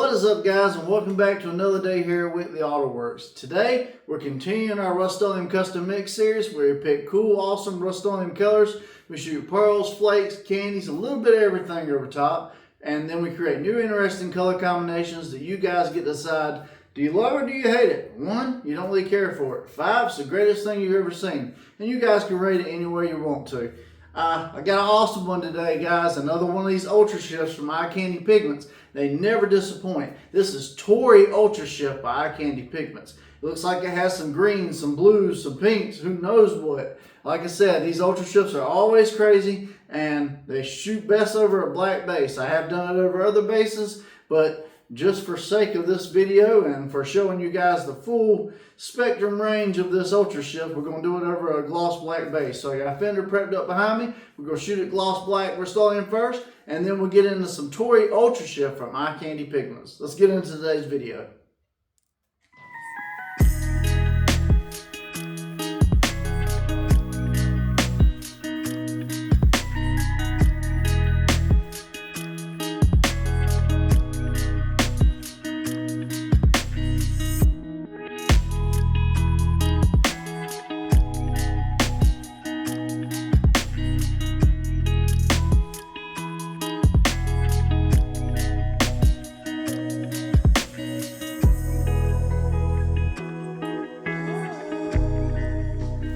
What is up, guys, and welcome back to another day here at Whitley Auto Works. Today we're continuing our Rustoleum custom mix series where we pick cool, awesome Rustoleum colors. We shoot pearls, flakes, candies, a little bit of everything over top, and then we create new interesting color combinations that you guys get to decide. Do you love it or do you hate it? 1, you don't really care for it. 5, it's the greatest thing you've ever seen, and you guys can rate it any way you want to. I got an awesome one today, guys. Another one of these Ultrashifts from Eye Candy Pigments. They never disappoint. This is Torii Ultrashift by Eye Candy Pigments. It looks like it has some greens, some blues, some pinks, who knows what. Like I said, these Ultrashifts are always crazy, and they shoot best over a black base. I have done it over other bases, but just for sake of this video and for showing you guys the full spectrum range of this Ultrashift, we're going to do it over a gloss black base. So I got a fender prepped up behind me. We're going to shoot it gloss black Rustoleum first, and then we'll get into some Torii Ultrashift from Eye Candy Pigments. Let's get into today's video.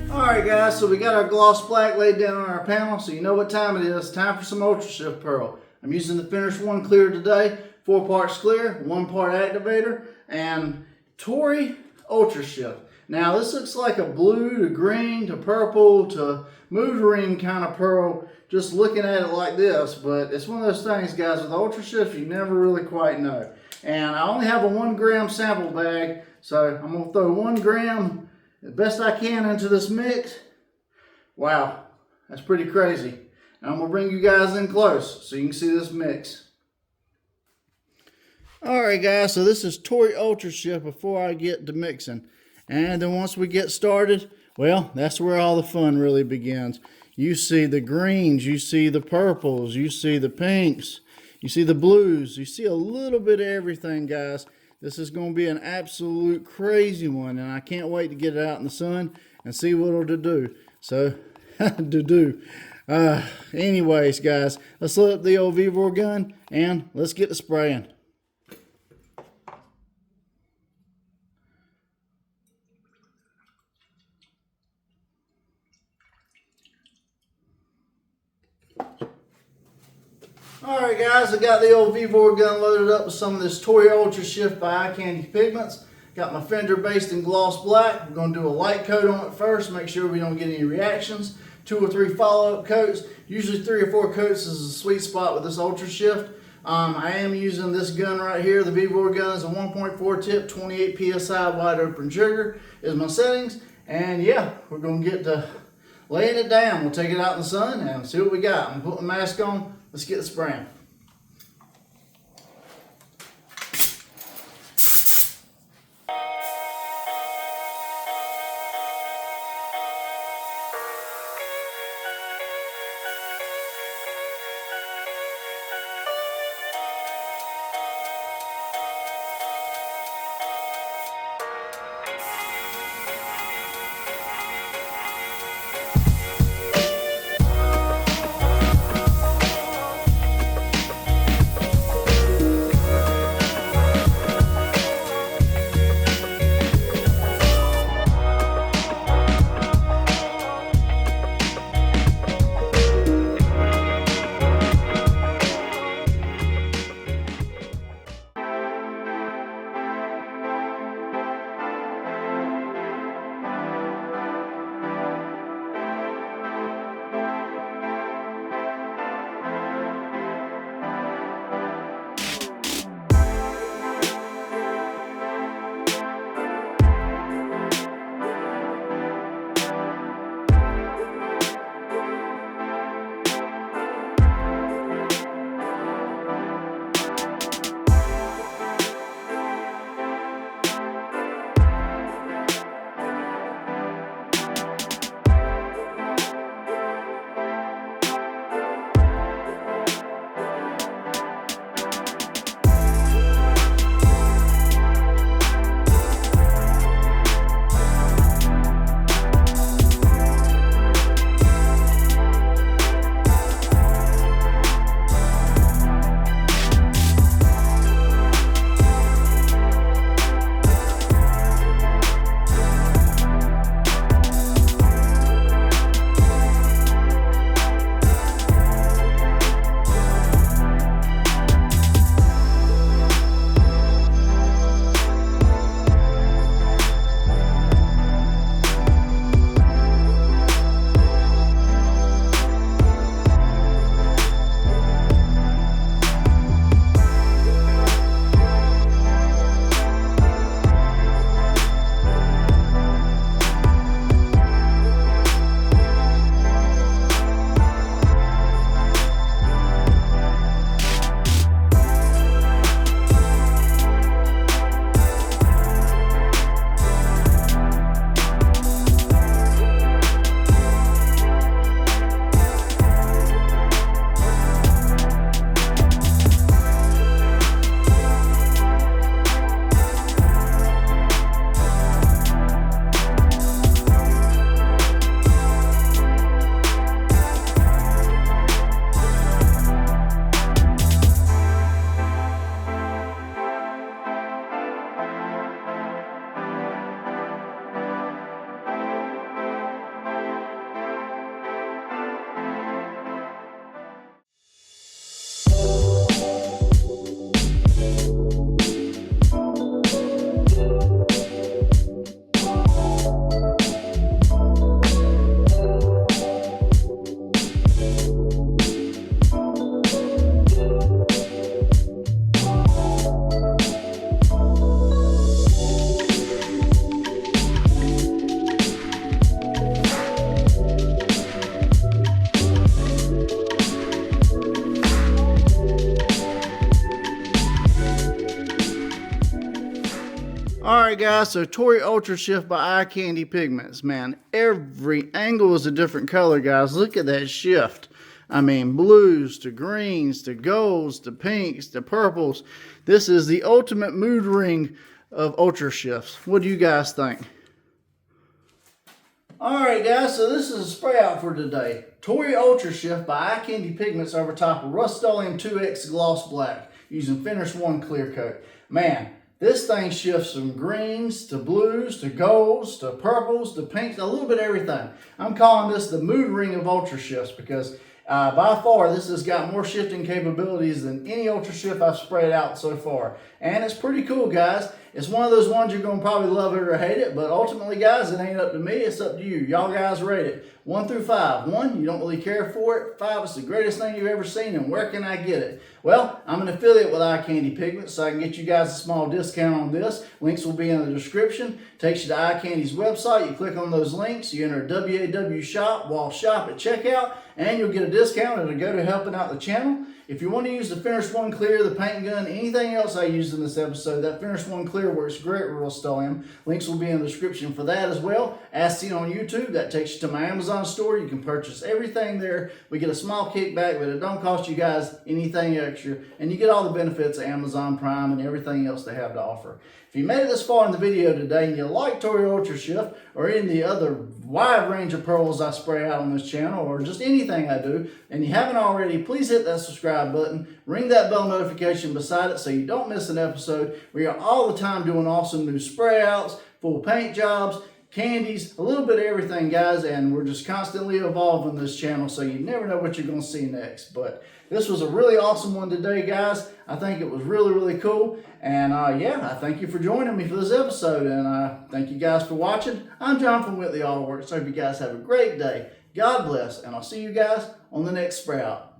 Alright guys, so we got our gloss black laid down on our panel, so you know what time it is. Time for some Ultrashift pearl. I'm using the Finish 1 clear today. 4 parts clear, 1 part activator, and Torii Ultrashift. Now this looks like a blue to green to purple to mood ring kind of pearl just looking at it like this, but it's one of those things, guys, with Ultrashift you never really quite know. And I only have a 1 gram sample bag, so I'm going to throw 1 gram the best I can into this mix. Wow, that's pretty crazy. And I'm going to bring you guys in close so you can see this mix. Alright guys, so this is Torii Ultrashift before I get to mixing. And then once we get started, well, that's where all the fun really begins. You see the greens, you see the purples, you see the pinks, you see the blues, you see a little bit of everything, guys. This is going to be an absolute crazy one, and I can't wait to get it out in the sun and see what it'll do. So, anyways, guys, let's load up the old V-Vor gun and let's get to spraying. Alright guys, I got the old V-Vor gun loaded up with some of this Torii Ultrashift by Eye Candy Pigments. Got my fender based in gloss black. We're going to do a light coat on it first, make sure we don't get any reactions. 2 or 3 follow-up coats. Usually 3 or 4 coats is a sweet spot with this Ultrashift. I am using this gun right here. The V-Vor gun is a 1.4 tip, 28 psi wide open trigger is my settings. And yeah, we're going to get to laying it down. We'll take it out in the sun and see what we got. I'm putting the mask on. Let's get the spraying. Alright guys, so Torii Ultrashift by Eye Candy Pigments, man. Every angle is a different color, guys. Look at that shift. I mean, blues to greens to golds to pinks to purples. This is the ultimate mood ring of Ultrashifts. What do you guys think? Alright guys, so this is a spray out for today. Torii Ultrashift by Eye Candy Pigments over top of Rustoleum 2X Gloss Black using Finish 1 Clear Coat. Man, this thing shifts from greens to blues to golds to purples to pinks, a little bit of everything. I'm calling this the mood ring of Ultrashifts because by far this has got more shifting capabilities than any Ultrashift I've sprayed out so far. And it's pretty cool, guys. It's one of those ones you're going to probably love it or hate it, but ultimately, guys, it ain't up to me. It's up to you. Y'all guys rate it. 1 through 5. 1, you don't really care for it. 5, it's the greatest thing you've ever seen, and where can I get it? Well, I'm an affiliate with Eye Candy Pigments, so I can get you guys a small discount on this. Links will be in the description. Takes you to Eye Candy's website. You click on those links. You enter WAW shop while shop at checkout, and you'll get a discount. It'll go to helping out the channel. If you want to use the Finish 1 Clear, the paint gun, anything else I used in this episode, that Finish 1 Clear works great with Rustoleum. Links will be in the description for that as well. As seen on YouTube, that takes you to my Amazon store. You can purchase everything there. We get a small kickback, but it don't cost you guys anything extra. And you get all the benefits of Amazon Prime and everything else they have to offer. If you made it this far in the video today and you like Torii Ultrashift or any of the other wide range of pearls I spray out on this channel or just anything I do, and you haven't already, please hit that subscribe button. Ring that bell notification beside it so you don't miss an episode. We are all the time doing awesome new spray outs, full paint jobs, candies, a little bit of everything, guys, and we're just constantly evolving this channel, so you never know what you're going to see next. But this was a really awesome one today, guys. I think it was really, really cool, and yeah, I thank you for joining me for this episode, and thank you guys for watching. I'm John from Whitley Auto Works. Hope you guys have a great day. God bless, and I'll see you guys on the next spray out.